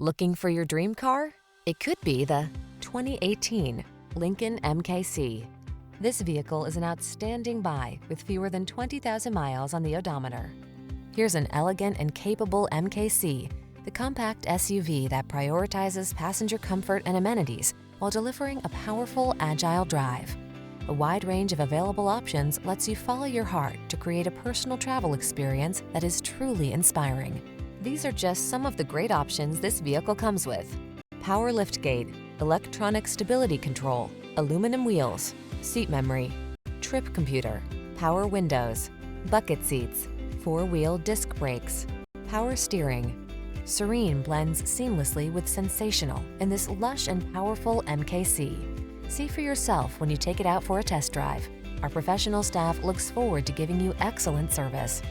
Looking for your dream car? It could be the 2018 Lincoln MKC. This vehicle is an outstanding buy with fewer than 20,000 miles on the odometer. Here's an elegant and capable MKC, the compact SUV that prioritizes passenger comfort and amenities while delivering a powerful, agile drive. A wide range of available options lets you follow your heart to create a personal travel experience that is truly inspiring. These are just some of the great options this vehicle comes with: power liftgate, electronic stability control, aluminum wheels, seat memory, trip computer, power windows, bucket seats, four-wheel disc brakes, power steering. Serene blends seamlessly with sensational in this lush and powerful MKC. See for yourself when you take it out for a test drive. Our professional staff looks forward to giving you excellent service.